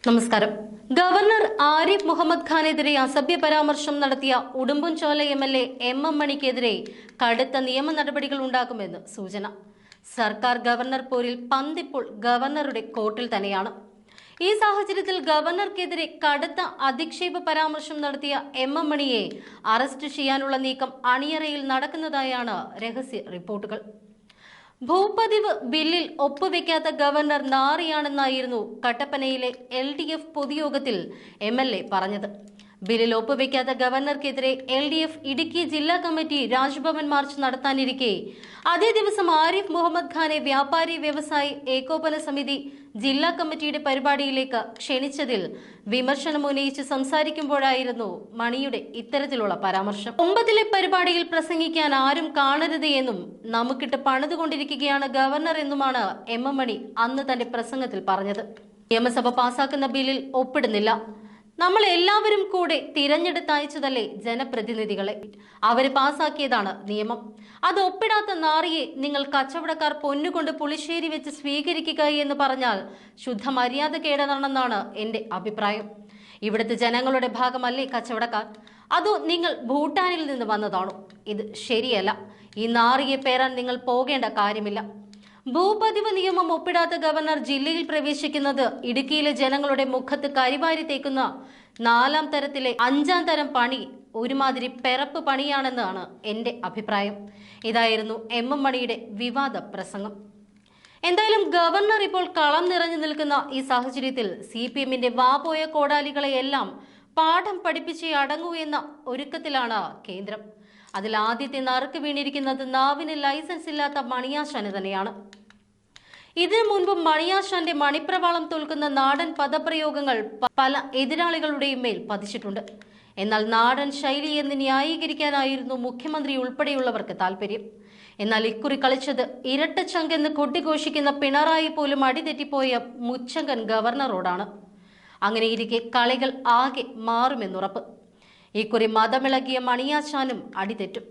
നമസ്കാരം. ഗവർണർ ആരിഫ് മുഹമ്മദ് ഖാനെതിരെ അസഭ്യ പരാമർശം നടത്തിയ ഉടുമ്പൻചോല എംഎൽഎ എം മണിക്കെതിരെ കടുത്ത നിയമ നടപടികൾ ഉണ്ടാകുമെന്ന് സൂചന. സർക്കാർ ഗവർണർ പോരിൽ പന്തിപ്പോൾ ഗവർണറുടെ കോർട്ടിൽ തന്നെയാണ്. ഈ സാഹചര്യത്തിൽ ഗവർണർക്കെതിരെ കടുത്ത അധിക്ഷേപ പരാമർശം നടത്തിയ എം മണിയെ അറസ്റ്റ് ചെയ്യാനുള്ള നീക്കം അണിയറയിൽ നടക്കുന്നതായാണ് രഹസ്യ റിപ്പോർട്ടുകൾ. ഭൂപതിവ് ബില്ലിൽ ഒപ്പുവെക്കാത്ത ഗവർണർ നാറിയാണെന്നായിരുന്നു കട്ടപ്പനയിലെ LDF പൊതുയോഗത്തിൽ MLA പറഞ്ഞത്. ബില്ലിൽ ഒപ്പുവെക്കാത്ത ഗവർണർക്കെതിരെ LDF ഇടുക്കി ജില്ലാ കമ്മിറ്റി രാജ്ഭവൻ മാർച്ച് നടത്താനിരിക്കെ അതേ ദിവസം ആരിഫ് മുഹമ്മദ് ഖാനെ വ്യാപാരി വ്യവസായി ഏകോപന സമിതി ജില്ലാ കമ്മിറ്റിയുടെ പരിപാടിയിലേക്ക് ക്ഷണിച്ചതിൽ വിമർശനമുന്നയിച്ച് സംസാരിക്കുമ്പോഴായിരുന്നു മണിയുടെ ഇത്തരത്തിലുള്ള പരാമർശം. 9ലെ പരിപാടിയിൽ പ്രസംഗിക്കാൻ ആരും കാണരുത് എന്നും നമുക്കിട്ട് പണിതുകൊണ്ടിരിക്കുകയാണ് ഗവർണർ എന്നുമാണ് എം മണി അന്ന് തന്റെ പ്രസംഗത്തിൽ പറഞ്ഞത്. നിയമസഭ പാസാക്കുന്ന ബില്ലിൽ ഒപ്പിടുന്നില്ല. നമ്മൾ എല്ലാവരും കൂടെ തിരഞ്ഞെടുത്തയച്ചതല്ലേ ജനപ്രതിനിധികളെ? അവര് പാസാക്കിയതാണ് നിയമം. അത് ഒപ്പിടാത്ത നാറിയെ നിങ്ങൾ കച്ചവടക്കാർ പൊന്നുകൊണ്ട് പുളിശ്ശേരി വെച്ച് സ്വീകരിക്കുക എന്ന് പറഞ്ഞാൽ ശുദ്ധ മര്യാദ കേടനാണെന്നാണ് എന്റെ അഭിപ്രായം. ഇവിടുത്തെ ജനങ്ങളുടെ ഭാഗമല്ലേ കച്ചവടക്കാർ? അതോ നിങ്ങൾ ഭൂട്ടാനിൽ നിന്ന് വന്നതാണോ? ഇത് ശരിയല്ല. ഈ നാറിയെ പേരാൻ നിങ്ങൾ പോകേണ്ട കാര്യമില്ല. ഭൂപതിവ് നിയമം ഒപ്പിടാത്ത ഗവർണർ ജില്ലയിൽ പ്രവേശിക്കുന്നത് ഇടുക്കിയിലെ ജനങ്ങളുടെ മുഖത്ത് കരിവാരി തേക്കുന്ന 4ാം തരത്തിലെ 5ാം തരം പണി ഒരുമാതിരി പെറപ്പ് പണിയാണെന്നാണ് എന്റെ അഭിപ്രായം. ഇതായിരുന്നു എം മണിയുടെ വിവാദ പ്രസംഗം. എന്തായാലും ഗവർണർ ഇപ്പോൾ കളം നിറഞ്ഞു നിൽക്കുന്ന ഈ സാഹചര്യത്തിൽ CPMന്റെ വാപോയ കോടാലികളെയെല്ലാം പാഠം പഠിപ്പിച്ചേ അടങ്ങൂ എന്ന ഒരുക്കത്തിലാണ് കേന്ദ്രം. അതിൽ ആദ്യത്തെ നറുക്ക് വീണിരിക്കുന്നത് നാവിന് ലൈസൻസ് ഇല്ലാത്ത മണിയാശാന് തന്നെയാണ്. ഇതിനു മുൻപ് മണിയാശാന്റെ മണിപ്രവാളം തോൽക്കുന്ന നാടൻ പദപ്രയോഗങ്ങൾ പല എതിരാളികളുടെയും മേൽ പതിച്ചിട്ടുണ്ട്. എന്നാൽ നാടൻ ശൈലി എന്ന് ന്യായീകരിക്കാനായിരുന്നു മുഖ്യമന്ത്രി ഉൾപ്പെടെയുള്ളവർക്ക് താല്പര്യം. എന്നാൽ ഇക്കുറി കളിച്ചത് ഇരട്ടച്ചങ്കെന്ന് കൊട്ടിഘോഷിക്കുന്ന പിണറായി പോലും അടിതെറ്റിപ്പോയ മുച്ചങ്കൻ ഗവർണറോടാണ്. അങ്ങനെയിരിക്കെ കളികൾ ആകെ മാറുമെന്നുറപ്പ്. ഇക്കുറി മതമിളകിയ മണിയാശാനും അടിതെറ്റും.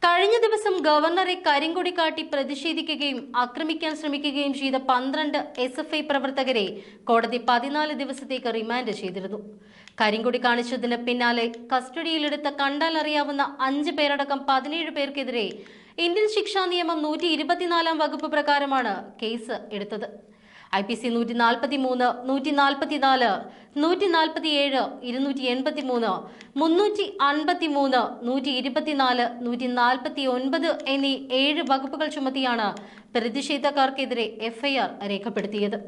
കഴിഞ്ഞ ദിവസം ഗവർണറെ കരിങ്കൊടി കാട്ടി പ്രതിഷേധിക്കുകയും ആക്രമിക്കാൻ ശ്രമിക്കുകയും ചെയ്ത 12 SFI പ്രവർത്തകരെ കോടതി 14 ദിവസത്തേക്ക് റിമാൻഡ് ചെയ്തിരുന്നു. കരിങ്കൊടി കാണിച്ചതിന് പിന്നാലെ കസ്റ്റഡിയിലെടുത്ത കണ്ടാൽ അറിയാവുന്ന 5 പേരടക്കം 17 പേർക്കെതിരെ ഇന്ത്യൻ ശിക്ഷാ നിയമം 124 വകുപ്പ് പ്രകാരമാണ് കേസ് എടുത്തത്. IPC 143, 144, 147, 283, 353, 124, 149 എന്നീ 7 വകുപ്പുകൾ ചുമത്തിയാണ് പ്രതിഷേധക്കാർക്കെതിരെ FIR രേഖപ്പെടുത്തിയത്.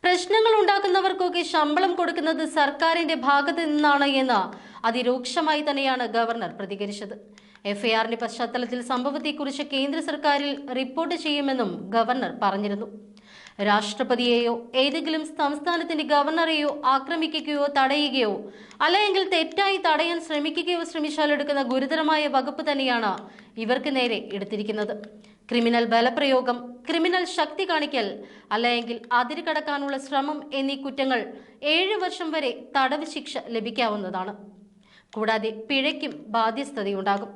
പ്രശ്നങ്ങൾ ഉണ്ടാക്കുന്നവർക്കൊക്കെ ശമ്പളം കൊടുക്കുന്നത് സർക്കാരിന്റെ ഭാഗത്ത് നിന്നാണ് എന്ന് അതിരൂക്ഷമായി തന്നെയാണ് ഗവർണർ പ്രതികരിച്ചത്. FIRന്റെ പശ്ചാത്തലത്തിൽ സംഭവത്തെക്കുറിച്ച് കേന്ദ്ര സർക്കാരിൽ റിപ്പോർട്ട് ചെയ്യുമെന്നും ഗവർണർ പറഞ്ഞിരുന്നു. രാഷ്ട്രപതിയെയോ ഏതെങ്കിലും സംസ്ഥാനത്തിന്റെ ഗവർണറെയോ ആക്രമിക്കുകയോ തടയുകയോ അല്ലെങ്കിൽ തെറ്റായി തടയാൻ ശ്രമിച്ചാൽ എടുക്കുന്ന ഗുരുതരമായ വകുപ്പ് തന്നെയാണ് ഇവർക്ക് നേരെ എടുത്തിരിക്കുന്നത്. ക്രിമിനൽ ബലപ്രയോഗം, ക്രിമിനൽ ശക്തി കാണിക്കൽ, അല്ലെങ്കിൽ അതിര് കടക്കാനുള്ള ശ്രമം എന്നീ കുറ്റങ്ങൾ 7 വർഷം വരെ തടവ് ശിക്ഷ ലഭിക്കാവുന്നതാണ്. കൂടാതെ പിഴയ്ക്കും ബാധ്യസ്ഥതയുണ്ടാകും.